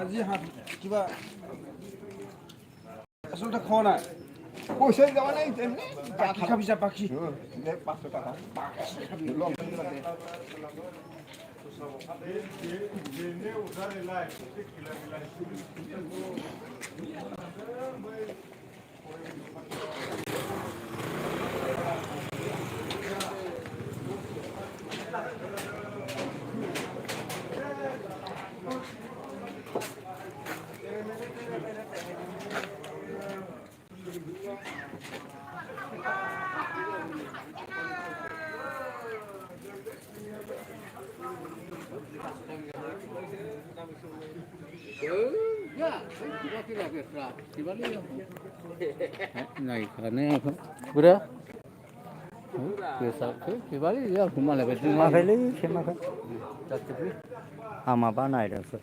আজি হাত কিবা আচলতে খোৱা নাই পইচা যাবা নাই বাকি খাবি যা বাকি 500 টাকা বাকি খাবি long này khả năng không bữa đó cứ sợ cứ bari ya kuma la betul ma phải lấy xem ma phải mà ba này được rồi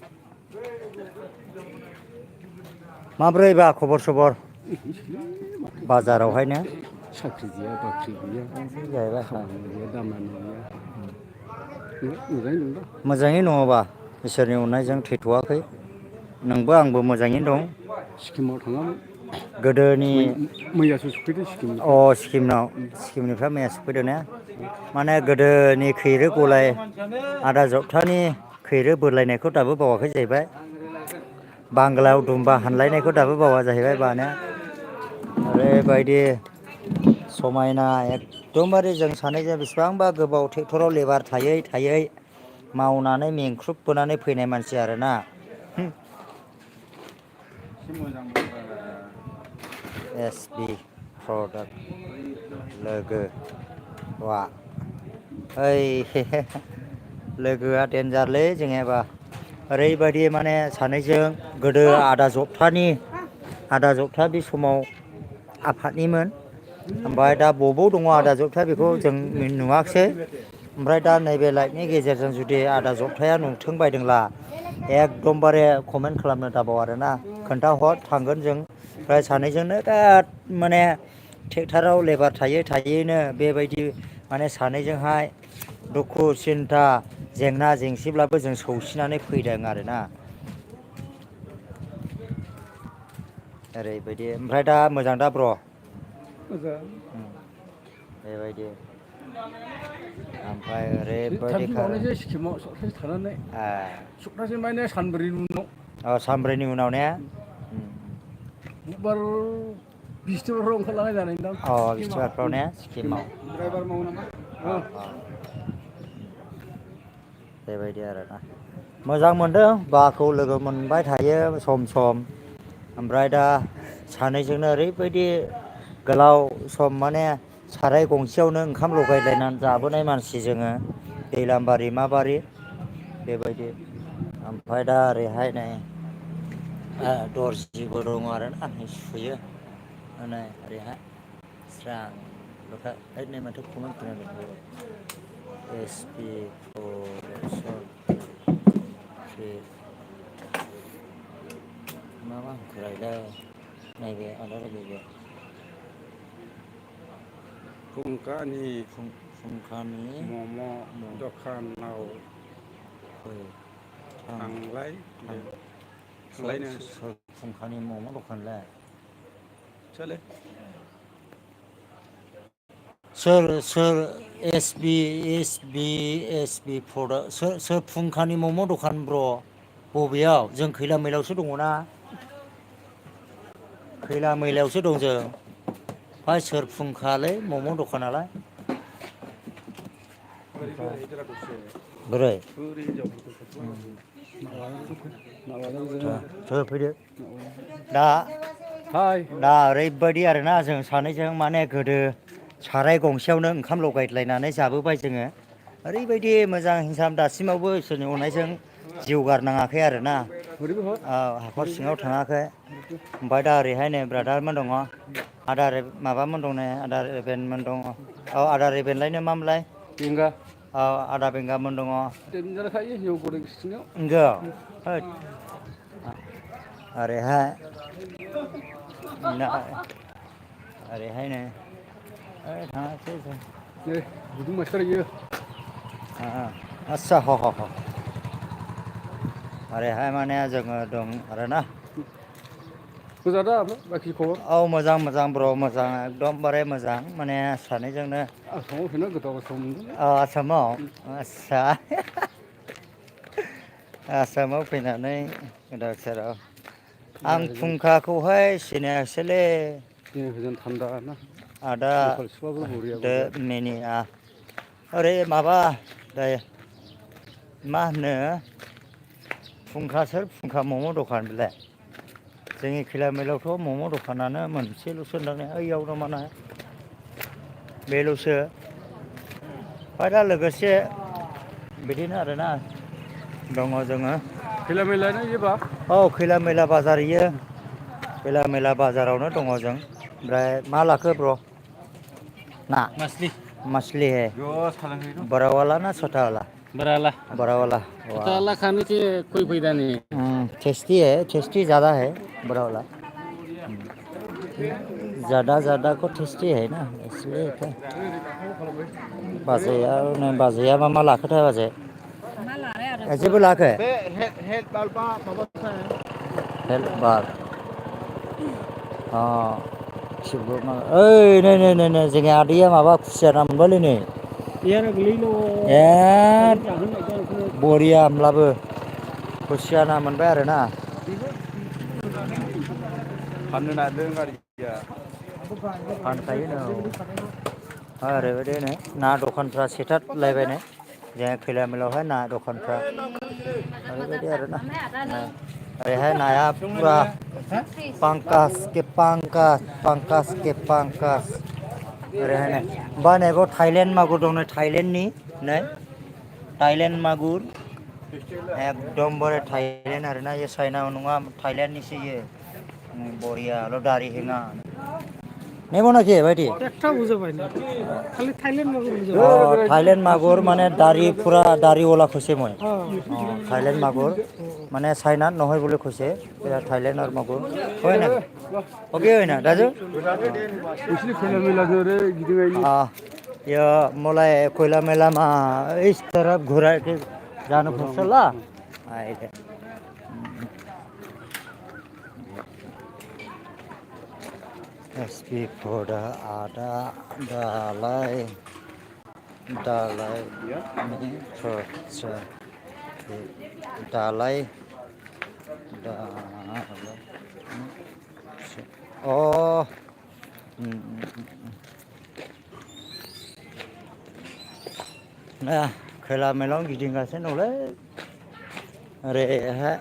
माब्रै बा खबर सबर बाजारावहाय ने साख्रि गैया बाख्रि गैया जाहैबाय गैया दामानि गैया मोजाङै दङबा इसोरनि अननायजों थैथ'वाखै नोंबो आंबो मोजाङैनो दं सिक्किमाव थाङामोन गोदोनि मैयासो सफैदो सिक्किमनिफ्राय सिक्किमनिफ्राय मैया सफैदो ने माने गोदोनि खैरो गलाय आदा जबथानि खैरो बोलायनायखौ दाबो बावाखै जाहैबाय बांलायाव दुम्बा हानलायनायखौ दाबो बावा जाहैबाय बाने ओरैबायदि समायना एकदमबारे जों सानैजों बेसेबांबा गोबाव ट्रेक्टराव लेबार थायै थायै मावनानै मेंख्रुबबोनानै फैनाय मानसि आरोना एसबि प्रडाक्ट लोगो वा ओइ लोगोआ देन्जारलै जोंनियाबा ओरैबायदि माने सानैजों गोदो आदा जबथा बे समाव आफादनिमोन ओमफ्राय दा बबाव दङ आदा जबथा बेखौ जों नुवाखिसै ओमफ्राय दा नैबे लाइटनि गेजेरजों जुदि आदा जबथाया नुथों बायदोंब्ला एकदमबारे कमेन्ट खालामनो दाबाव आरोना खोन्थाहर थांगोन जों ओमफ्राय सानैजोंनो बिराद माने ट्रेक्टराव लेबार थायै थायैनो बेबायदि माने सानैजोंहाय दुखु सिन्था जेंना जेंसिब्लाबो जों सौसिनानै फैदों आरोना ओरैबायदि ओमफ्राय दा मोजां दा ब्र बेबायदि ओमफ्राय ओरैबायदि सिक्किमाव सप्तासे थानानै सप्तासे माने सानब्रैनि उनाव सानब्रैनि उनाव ने बुधबार बिस्थिबारफ्राव ओंखारलांनाय जानाय नोंदां बिस्थिबारफ्राव ने सिक्किमाव ड्राइभार मावो नामा बेबायदि आरोना मोजां मोनदों बाखौ लोगो मोनबाय थायो सम सम ओमफ्राय दा सानैजोंनो ओरैबायदि गोलाव सम माने साराय गंसेयावनो ओंखाम लगायलायनानै जाबोनाय मानसि जोङो दैलामबारि माबारि बेबायदि ओमफ्राय दा ओरैहाय नै दर्जिबो दङ आरोना सुयो नै ओरैहाय स्रां लथा नै माथो कमेन्ट खोनादों एसपि मा होनखोलाय नैबे आदा लोगो फुंखानि मम' दखानाव थांलायनो फुंखानि मम' दखानलाय सोर एसबि प्रडाक्ट सोर फुंखानि मम' दखान ब्र बबेयाव जों खैला मैलायावसो दङना खैला मैलायावसो दं जों ओमफ्राय सोर फुंखालै मम' दखानालाय बोरै फैदो दा ओरैबायदि आरोना जों सानैजों माने गोदो साराय गंसेयावनो ओंखाम लगायलायनानै जाबोबाय जोङो ओरैबायदि मोजां हिसाब दासिमावबो इसोरनि अननायजों जिउ गारनाङाखै आरोना हाखर सिङाव थाङाखै ओमफ्राय दा ओरैहाय नै ब्रादारमोन दङ आदा माबामोन दं नै आदा रेबेनमोन दङ आदा रेबेनलायनो मामोनलाय बेंगा आदा बेंगामोन दङ ओरैहाय ओरैहायनो थाङासै गुदुं मास्टार इयो आस्सा ह ह ह ओरैहाय माने जोङो दं आरोना मोजां दा बाखि खबर औ मोजां मोजां ब्र मोजां एकदमबारे मोजां माने सानैजोंनो आसामाव फैना गोदाव सोराव मोनदों आसामाव आस्सा आसामाव फैनानै गोदाव सोराव आं फुंखाखौहाय सिनायासैलै जोंनि हजों थान्दा ना आदा नेपाल सिख्लाफोर बरिया दो बरिया मिनिया ओरै माबा दायो मा होनो फुंखा सोर फुंखा मम' दखान बेलाय जोंनि खैला मैलावथ' मम' दखानानो मोनसेल'सो होनदां ओइयाव ना माना बेल'सो ओमफ्राय दा लोगोसे बिदिनो आरोना दङ जोङो खैला मैलायानो इयोबा औ खैला मैला बाजार इयो खैला मैला बाजारावनो दङ जों ओमफ्राय मा लाखो ब्र' ना मासलि मछली है जो सालांनि दं बड़ा वाला ना छोटा वाला बराला बड़ा वाला छोटा वाह वाला खाने से कोई फायदा नहीं है टेस्टी है टेस्टी ज़्यादा है बड़ा वाला ज़्यादा को टेस्टी है ना इसलिए तो बाजैया नै बाजैया मा लाखोथाय बाजै जेबो लाखै बे हेल्थ बाल्बा माबा हेल्थ बाल्ब अ ओइ नै नै नै नै जोंनि आदैया माबा खुसिया ना मोनबायलै नै यार गोलैल' ए बरिया होमब्लाबो खुसिया ना मोनबाय आरोना फाननो नागिरदों गारिया फानखायोनो औ ओरैबायदिनो ना दखानफ्रा सेथारलायबायनो जोंहा खैला मैलावहाय ना दखानफ्रा ओरैबायदि आरोना ओरैहाय नाया फुरा पांकास के पांकास ओरैहाय बा नैबाव थाइलेण्ड मागुर दं नै थाइलेण्डनि नै थाइलेण्ड मागुर एकदमबारे थाइलेण्ड आरोना इयो चाइना नङा थाइलेण्डनिसो इयो बरियाल' दारि हेङा नेब नाखि भाइटि একটা বুঝে পাই না খালি থাইল্যান্ড মাগুর বুঝে थाइलेण्ड मागुर माने दारि पूरा दारि वाला खुसे মই थाइलेण्ड मागुर माने चाइना নহয় বুলি কৈছে थाइलेण्ड और मागुर হয় ना ओके হয় ना दाजु बिसोरनि खैला मैलाजों ओरै गिदिंनायनि यो मलाई कोयला मेला में इस तरफ घुरा के जानो फुसला आइले एसपी फोड़ा आदा दालाय दालाय दालाय अ खैला मैलाव गिदिंगासिनो दंलै ओरैहाय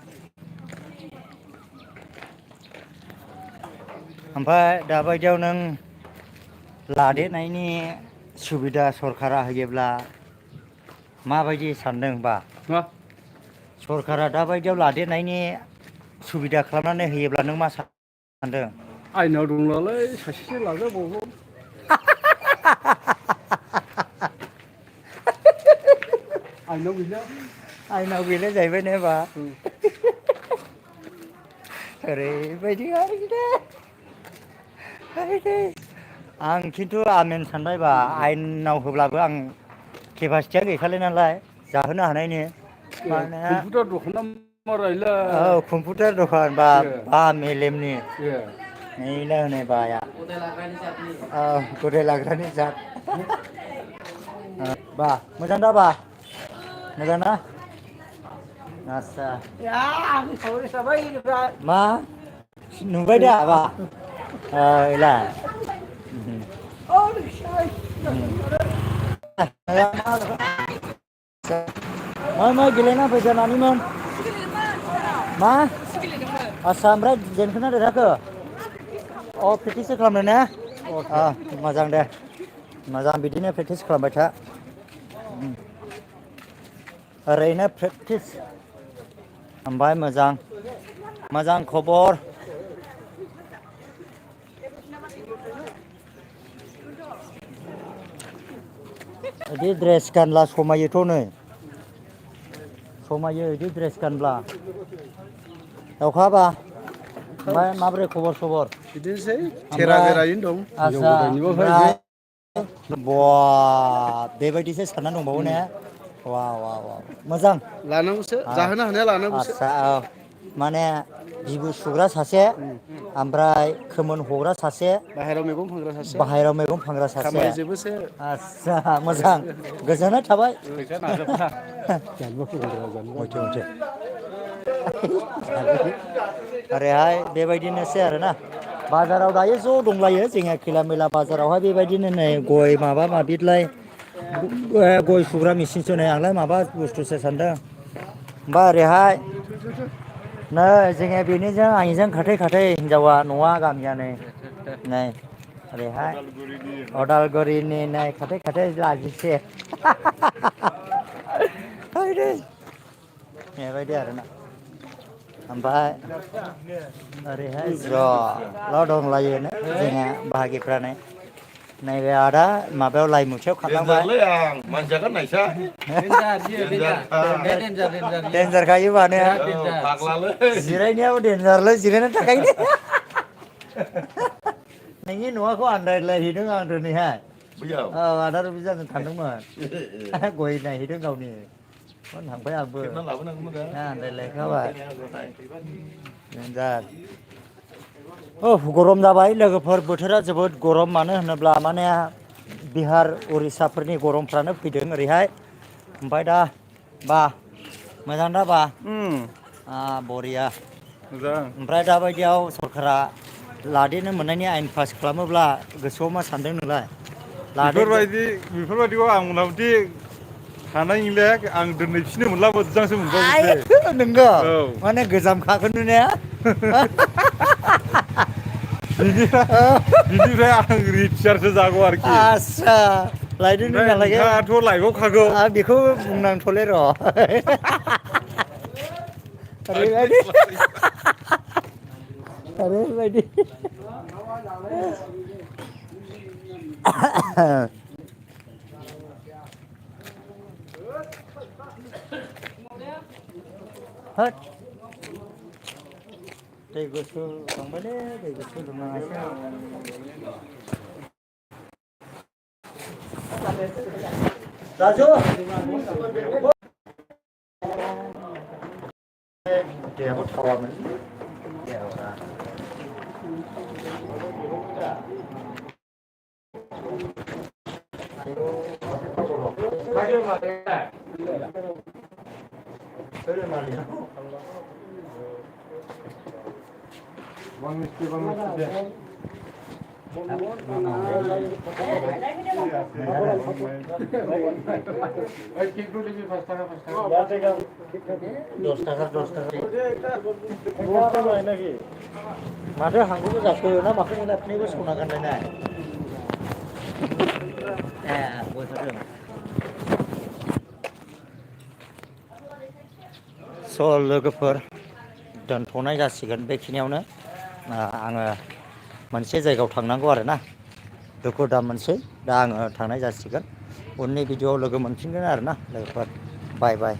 ओमफ्राय दाबायदियाव नों लादेरनायनि सुबिदा सरकारा होयोब्ला माबायदि सानदोंबा मा सरकारा दाबायदियाव लादेरनायनि सुबिदा खालामनानै होयोब्ला नों मा सानदों आयनाव दंनालाय सासेसो लाजाबावगौ आयनाव गैला आयनाव गैला जाहैबाय ने बा ओरैबायदि आरोखि आं खिन्थु आमेन सानबायबा आयनाव होब्लाबो आं केपासिटिया गैखाले नालाय जाहोनो हानायनि माने कम्पिउटार दखाना मारायला औ कम्पिउटार दखान बा मेलेमनि नैला होनाय बाया औ गदाय लाग्रानि जात बा मोजां दा बा मोजां ना आस्सा मा नुबाय दा बा ओइलाय मा गेलेना फैसा नानिमोन मा आस्सा ओमफ्राय जेनखोना देरहाखो अ प्रेक्टिससो खालामदों ने मोजां दे मोजां बिदिनो प्रेक्टिस खालामबाय था ओरैनो प्रेक्टिस ओमफ्राय मोजां खबर बिदि ड्रेस गानब्ला समायोथ' नै समायो बिदि ड्रेस गानब्ला दावखाबा ओमफ्राय माबोरै खबर सबर बिदिनोसै थेरा ओमफ्राय बेरायैनो दं आस्सा ओमफ्राय बा बेबायदिसो साननानै दंबावो ने वाव वाव वाव मोजां लानांगौसो जाहोनो हानाया लानांगौसो आदसा माने बिबु सुग्रा सासे ओमफ्राय खोमोन हग्रा सासे बाहेरायाव मैगं फानग्रा सासे बाहेरायाव मैगं फानग्रा सासे खामायजोबोसो आदसा मोजां गोजोननाय थाबाय फैसा नाजाबा मथे ओरैहाय बेबायदिनोसै आरोना बाजाराव दायो ज' दंलायो जोंहा खैला मैला बाजारावहाय बेबायदिनो नै गय माबा माबिलाय गय सुग्रा मेचिनसो नै आंलाय माबा बुस्थुसो सानदों ओमफ्राय ओरैहाय नै जोङो बेनिजों आंजों खाथै खाथै हिनजावा न'आ गामिया नै ओरैहाय अदालगुरिनि नै खाथै खाथै लाजिसे बेबायदि आरोना ओमफ्राय ओरैहाय ज' दंलायो जोंहा बाहागिफ्रा नैबे आदा माबायाव लाइमुथियाव खारलांबाय डेन्जार खायो माने जिरायनायाव डेन्जारलै जिरायनो थाखायनो नोंनि न'खौ आन्दायलायहैदों आं दिनैहाय औ आदा रबिजों थांदोंमोन गय नायहैदों गावनि थांबाय आंबो आन्दायलायखाबाय डेन्जार गरम जाबाय लोगोफोर बोथोरा जोबोद गरम मानो होनोब्ला माने बिहार उरिसाफोरनि गरमफ्रानो फैदों ओरैहाय ओमफ्राय दा बा मोजां दा बा बरिया ओमफ्राय दाबायदियाव सरकारा लादेरनो मोननायनि आयेन पास खालामोब्ला गोसोआव मा सानदों नोंलाय बेफोरबायदिखौ आं उनावदि हानाय नंला आं दोनहैफिननो मोनला मोजांसो मोनबावोसो नोंगौ माने गोजामखागोन ने बिनिफ्राय आं रिटियारसो जागौ आरोखि आस्सा लायदों नालाय नोंथाङाथ' लायबावखागौ आं बेखौ बुंनांथ'ले र' ओरैबायदि होद दै गुसु संबायलै दै गुसु लोंनाङासै राजु देहाबो थावामोन माथो हांगोबो जाखो ना माखो लाफिनैबो सना गानलायनाय स' लोगोफोर दोनथ'नाय जासिगोन बेखिनियावनो आङो मोनसे जायगायाव थांनांगौ आरोना दुखु दाम मोनसै दा आङो थांनाय जासिगोन उननि भिडिअआव लोगो मोनफिनगोन आरोना लोगोफोर बाय बाय